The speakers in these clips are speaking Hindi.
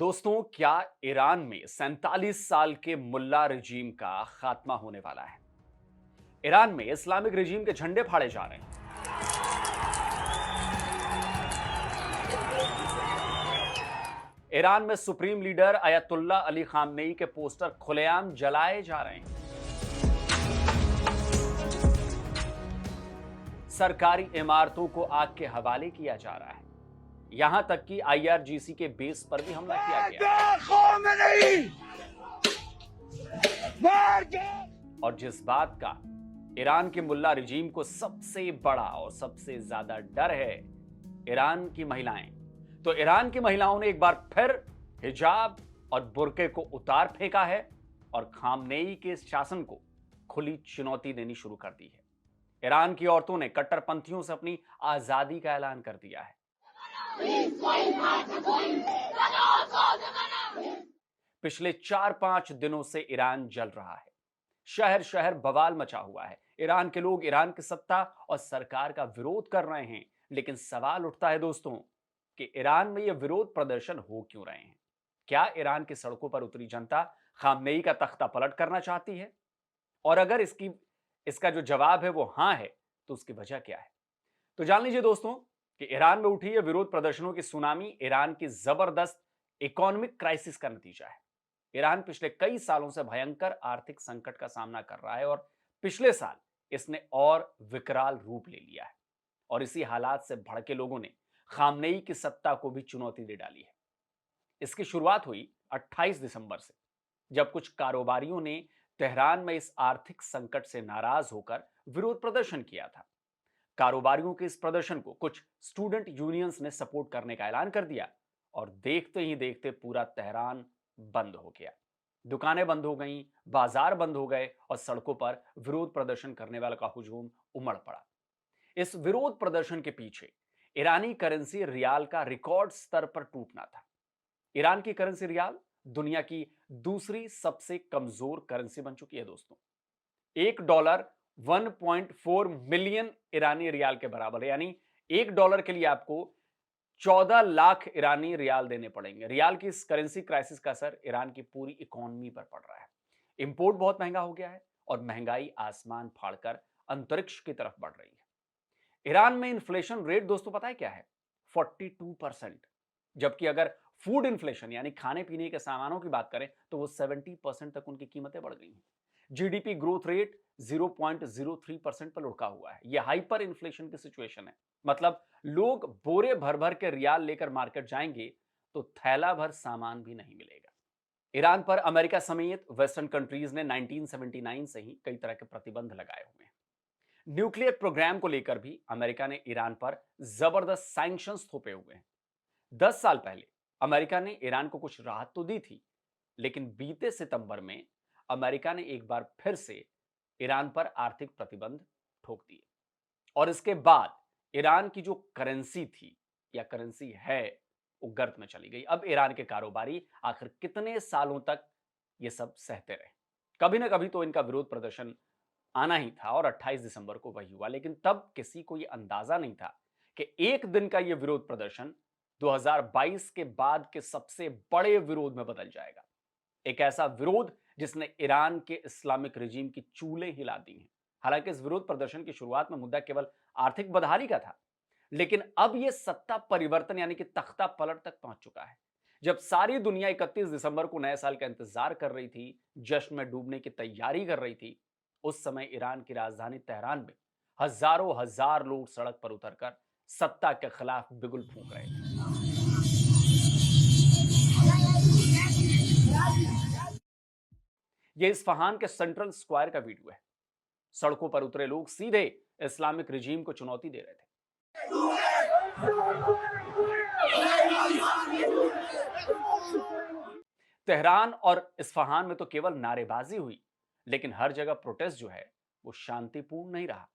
दोस्तों, क्या ईरान में 47 साल के मुल्ला रजीम का खात्मा होने वाला है? ईरान में इस्लामिक रजीम के झंडे फाड़े जा रहे हैं। ईरान में सुप्रीम लीडर अयतुल्ला अली खामनेई के पोस्टर खुलेआम जलाए जा रहे हैं। सरकारी इमारतों को आग के हवाले किया जा रहा है। यहां तक कि आईआरजीसी के बेस पर भी हमला किया गया। और जिस बात का ईरान के मुल्ला रजीम को सबसे बड़ा और सबसे ज्यादा डर है, ईरान की महिलाएं। तो ईरान की महिलाओं ने एक बार फिर हिजाब और बुर्के को उतार फेंका है और खामनेई के शासन को खुली चुनौती देनी शुरू कर दी है। ईरान की औरतों ने कट्टरपंथियों से अपनी आजादी का ऐलान कर दिया है। पिछले 4-5 दिनों से ईरान जल रहा है। शहर शहर बवाल मचा हुआ है। ईरान के लोग ईरान की सत्ता और सरकार का विरोध कर रहे हैं। लेकिन सवाल उठता है दोस्तों कि ईरान में यह विरोध प्रदर्शन हो क्यों रहे हैं? क्या ईरान की सड़कों पर उतरी जनता खामनेई का तख्ता पलट करना चाहती है? और अगर इसका जो जवाब है वो हां है, तो उसकी वजह क्या है? तो जान लीजिए दोस्तों कि ईरान में उठी है विरोध प्रदर्शनों की सुनामी ईरान की जबरदस्त इकोनॉमिक क्राइसिस का नतीजा है। ईरान पिछले कई सालों से भयंकर आर्थिक संकट का सामना कर रहा है और पिछले साल इसने और विकराल रूप ले लिया है। और इसी हालात से भड़के लोगों ने खामनेई की सत्ता को भी चुनौती दे डाली है। इसकी शुरुआत हुई 28 दिसंबर से, जब कुछ कारोबारियों ने तेहरान में इस आर्थिक संकट से नाराज होकर विरोध प्रदर्शन किया था। कारोबारियों के इस प्रदर्शन को कुछ स्टूडेंट यूनियंस ने सपोर्ट करने का ऐलान कर दिया और देखते ही देखते पूरा तेहरान बंद हो गया। दुकानें बंद हो गईं, बाजार बंद हो गए और सड़कों पर विरोध प्रदर्शन करने वालों का हुजूम उमड़ पड़ा। इस विरोध प्रदर्शन के पीछे ईरानी करेंसी रियाल का रिकॉर्ड स्तर पर टूटना था। ईरान की करेंसी रियाल दुनिया की दूसरी सबसे कमजोर करेंसी बन चुकी है दोस्तों। $1 1.4 मिलियन ईरानी रियाल के बराबर है। यानी $1 के लिए आपको 14 लाख ईरानी रियाल देने पड़ेंगे। रियाल की इस करेंसी क्राइसिस का असर ईरान की पूरी इकोनॉमी पर पड़ रहा है। इंपोर्ट बहुत महंगा हो गया है और महंगाई आसमान फाड़कर अंतरिक्ष की तरफ बढ़ रही है। ईरान में इन्फ्लेशन रेट दोस्तों पता है क्या है? 42%। जबकि अगर फूड इन्फ्लेशन यानी खाने पीने के सामानों की बात करें तो वो 70% तक उनकी कीमतें बढ़ गई हैं। जीडीपी ग्रोथ रेट 0.03% पर लुढ़का हुआ है। यह हाइपर इन्फ्लेशन की सिचुएशन है। मतलब लोग बोरे भर भर के रियाल लेकर मार्केट जाएंगे तो थैला भर सामान भी नहीं मिलेगा। ईरान पर अमेरिका समेत वेस्टर्न कंट्रीज ने 1979 से ही कई तरह के प्रतिबंध लगाए हुए हैं। न्यूक्लियर प्रोग्राम को लेकर भी अमेरिका ने ईरान पर जबरदस्त सैंक्शंस थोपे हुए हैं। 10 साल पहले अमेरिका ने ईरान को कुछ राहत तो दी थी, लेकिन बीते सितंबर में अमेरिका ने एक बार फिर से ईरान पर आर्थिक प्रतिबंध ठोक दिए। और इसके बाद ईरान की जो करेंसी थी या करेंसी है वो गर्त में चली गई। अब ईरान के कारोबारी आखिर कितने सालों तक ये सब सहते रहे? कभी ना कभी तो इनका विरोध प्रदर्शन आना ही था और 28 दिसंबर को वही हुआ। लेकिन तब किसी को ये अंदाजा नहीं था कि एक दिन का ये विरोध प्रदर्शन 2022 के बाद के सबसे बड़े विरोध में बदल जाएगा। एक ऐसा विरोध जिसने ईरान के इस्लामिक रजीम की चूलें हिला दी हैं। हालांकि इस विरोध प्रदर्शन की शुरुआत में मुद्दा केवल आर्थिक बदहाली का था, लेकिन अब यह सत्ता परिवर्तन यानी कि तख्ता पलट तक पहुंच चुका है। जब सारी दुनिया 31 दिसंबर को नए साल का इंतजार कर रही थी, जश्न में डूबने की तैयारी कर रही थी, उस समय ईरान की राजधानी तेहरान में हजारों हजार लोग सड़क पर उतरकर सत्ता के खिलाफ बिगुल फूंक रहे थे। यह इस्फहान के सेंट्रल स्क्वायर का वीडियो है। सड़कों पर उतरे लोग सीधे इस्लामिक रजीम को चुनौती दे रहे थे। तेहरान और इस्फहान में तो केवल नारेबाजी हुई, लेकिन हर जगह प्रोटेस्ट जो है वो शांतिपूर्ण नहीं रहा।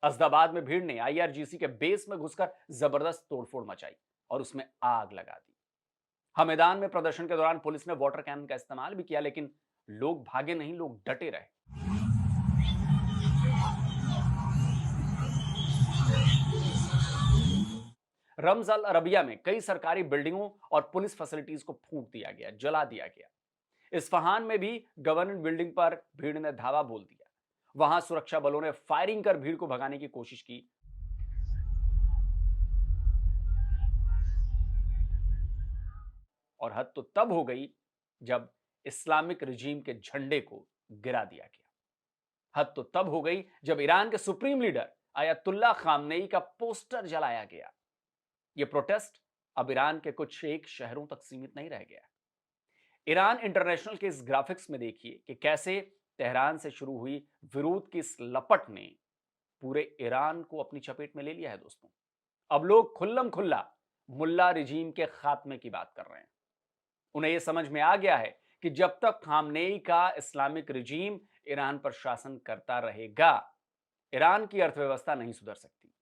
अहमदाबाद में भीड़ ने आईआरजीसी के बेस में घुसकर जबरदस्त तोड़फोड़ मचाई और उसमें आग लगा दी। हमैदान में प्रदर्शन के दौरान पुलिस ने वाटर कैनन का इस्तेमाल भी किया, लेकिन लोग भागे नहीं, लोग डटे रहे। रम्ज अल अरबिया में कई सरकारी बिल्डिंगों और पुलिस फैसिलिटीज को फूंक दिया गया, जला दिया गया। इस्फहान में भी गवर्नमेंट बिल्डिंग पर भीड़ ने धावा बोल दिया। वहां सुरक्षा बलों ने फायरिंग कर भीड़ को भगाने की कोशिश की। और हद तो तब हो गई जब इस्लामिक रिजीम के झंडे को गिरा दिया गया। हद तो तब हो गई जब ईरान के सुप्रीम लीडर अयतुल्ला खामनेई का पोस्टर जलाया गया। यह प्रोटेस्ट अब ईरान के कुछ एक शहरों तक सीमित नहीं रह गया। ईरान इंटरनेशनल के इस ग्राफिक्स में देखिए कि कैसे तेहरान से शुरू हुई विरोध की इस लपट ने पूरे ईरान को अपनी चपेट में ले लिया है। दोस्तों, अब लोग खुल्लम खुल्ला मुल्ला रिजीम के खात्मे की बात कर रहे हैं। उन्हें यह समझ में आ गया है कि जब तक खामनेई का इस्लामिक रिजीम ईरान पर शासन करता रहेगा, ईरान की अर्थव्यवस्था नहीं सुधर सकती।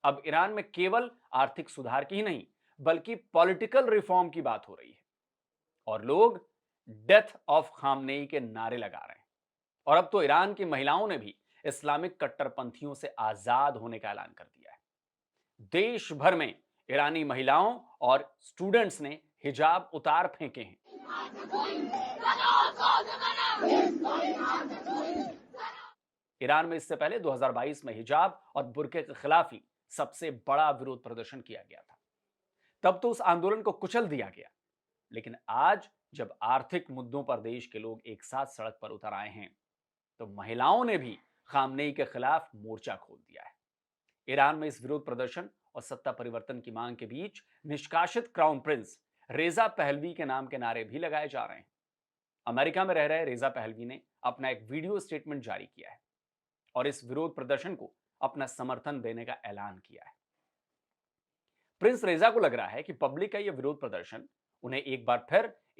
अब ईरान में केवल आर्थिक सुधार की ही नहीं, बल्कि पॉलिटिकल रिफॉर्म की बात हो रही है। और लोग डेथ ऑफ खामनेई के नारे लगा रहे हैं। और अब तो ईरान की महिलाओं ने भी इस्लामिक कट्टरपंथियों से आजाद होने का ऐलान कर दिया है। देश भर में ईरानी महिलाओं और स्टूडेंट्स ने हिजाब उतार फेंके हैं। ईरान में इससे पहले 2022 में हिजाब और बुर्के के खिलाफ ही सबसे बड़ा विरोध प्रदर्शन किया गया था। तब तो उस आंदोलन को कुचल दिया गया। लेकिन आज जब आर्थिक मुद्दों पर देश के लोग एक साथ सड़क पर उतर आए हैं, तो महिलाओं ने भी खामनेई के खिलाफ मोर्चा खोल दिया है। ईरान में इस विरोध प्रदर्शन और सत्ता परिवर्तन की मांग के बीच निष्कासित क्राउन प्रिंस रेजा पहलवी के नाम के नारे भी लगाए जा रहे हैं। अमेरिका में रह रहे रेजा पहलवी ने अपना एक वीडियो स्टेटमेंट जारी किया है और इस विरोध प्रदर्शन को अपना समर्थन देने का ऐलान किया है। प्रिंस रेजा को लग रहा है कि पब्लिक का यह विरोध प्रदर्शन उन्हें एक बार फिर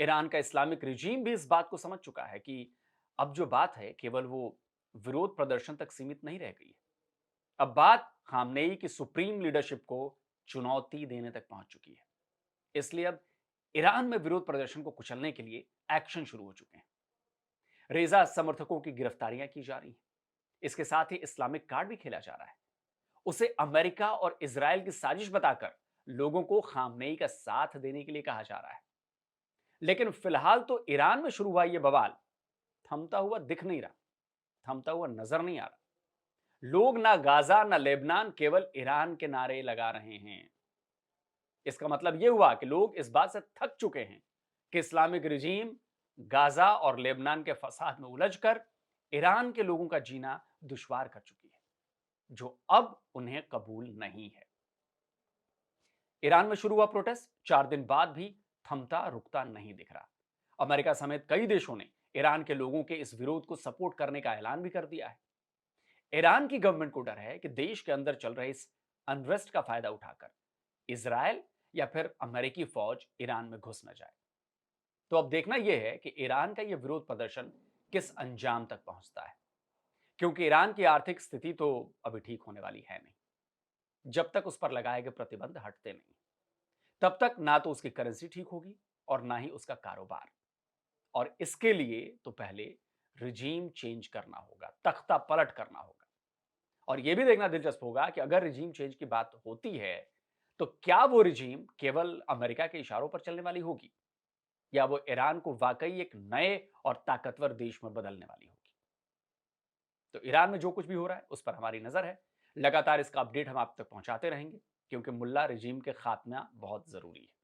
ईरान का इस्लामिक रिजीम भी इस बात को समझ चुका है कि अब जो बात है केवल वो विरोध प्रदर्शन तक सीमित नहीं रह गई है। अब बात खामनेई की सुप्रीम लीडरशिप को चुनौती देने तक पहुंच चुकी है। इसलिए अब ईरान में विरोध प्रदर्शन को कुचलने के लिए एक्शन शुरू हो चुके हैं। रेजा समर्थकों की गिरफ्तारियां की जा रही हैं। इसके साथ ही इस्लामिक कार्ड भी खेला जा रहा है। उसे अमेरिका और इजराइल की साजिश बताकर लोगों को खामनेई का साथ देने के लिए कहा जा रहा है। लेकिन फिलहाल तो ईरान में शुरू हुआ यह बवाल थमता हुआ दिख नहीं रहा, थमता हुआ नजर नहीं आ रहा। लोग ना गाजा ना लेबनान, केवल ईरान के नारे लगा रहे हैं। इसका मतलब यह हुआ कि लोग इस बात से थक चुके हैं कि इस्लामिक रिजीम गाजा और लेबनान के फसाद में उलझकर ईरान के लोगों का जीना दुश्वार कर चुकी है, जो अब उन्हें कबूल नहीं है। ईरान में शुरू हुआ प्रोटेस्ट 4 दिन बाद भी थमता रुकता नहीं दिख रहा। अमेरिका समेत कई देशों ने ईरान के लोगों के इस विरोध को सपोर्ट करने का ऐलान भी कर दिया है। ईरान की गवर्नमेंट को डर है कि देश के अंदर चल रहे इस अनरेस्ट का फायदा उठाकर इजराइल या फिर अमेरिकी फौज ईरान में घुस न जाए। तो अब देखना यह है कि ईरान का यह विरोध प्रदर्शन किस अंजाम तक पहुंचता है, क्योंकि ईरान की आर्थिक स्थिति तो अभी ठीक होने वाली है नहीं। जब तक उस पर लगाए गए प्रतिबंध हटते नहीं, तब तक ना तो उसकी करेंसी ठीक होगी और ना ही उसका कारोबार। और इसके लिए तो पहले रिजीम चेंज करना होगा, तख्ता पलट करना होगा। और यह भी देखना दिलचस्प होगा कि अगर रिजीम चेंज की बात होती है तो क्या वो रिजीम केवल अमेरिका के इशारों पर चलने वाली होगी या वो ईरान को वाकई एक नए और ताकतवर देश में बदलने वाली होगी। तो ईरान में जो कुछ भी हो रहा है उस पर हमारी नजर है। लगातार इसका अपडेट हम आप तक पहुंचाते रहेंगे, क्योंकि मुल्ला रिजीम के खात्मा बहुत जरूरी है।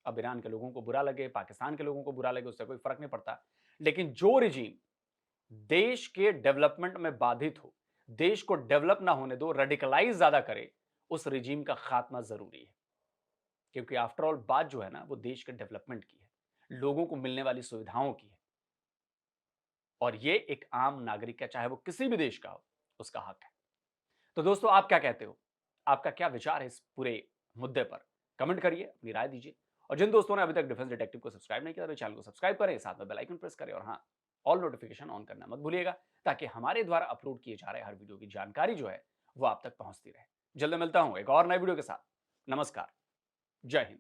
अब ईरान के लोगों को बुरा लगे, पाकिस्तान के लोगों को बुरा लगे, उससे कोई फर्क नहीं पड़ता। लेकिन जो रिजीम देश के डेवलपमेंट में बाधित हो, देश को डेवलप ना होने दो, रेडिकलाइज ज्यादा करे, उस रिजीम का खात्मा जरूरी है। क्योंकि आफ्टर ऑल बात जो है ना वो देश के डेवलपमेंट की है, लोगों को मिलने वाली सुविधाओं की है, और ये एक आम नागरिक का, चाहे वो किसी भी देश का हो, उसका हक है। तो दोस्तों, आप क्या कहते हो? आपका क्या विचार है इस पूरे मुद्दे पर? कमेंट करिए, अपनी राय दीजिए। और जिन दोस्तों ने अभी तक डिफेंस डिटेक्टिव को सब्सक्राइब नहीं किया तो चैनल को सब्सक्राइब करें, साथ में बेल आइकन प्रेस करें, और हाँ, ऑल नोटिफिकेशन ऑन करना मत भूलिएगा, ताकि हमारे द्वारा अपलोड किए जा रहे हर वीडियो की जानकारी जो है वो आप तक पहुंचती रहे। जल्द मिलता हूं एक और नए वीडियो के साथ। नमस्कार, जय हिंद।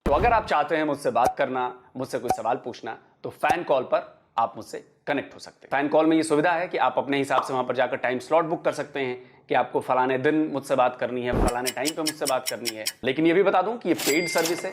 तो अगर आप चाहते हैं मुझसे बात करना, मुझसे कोई सवाल पूछना, तो फैन कॉल पर आप मुझसे कनेक्ट हो सकते हैं। फैन कॉल में ये सुविधा है कि आप अपने हिसाब से वहां पर जाकर टाइम स्लॉट बुक कर सकते हैं कि आपको फलाने दिन मुझसे बात करनी है, फलाने टाइम पे मुझसे बात करनी है। लेकिन ये भी बता दूं कि ये पेड सर्विस है,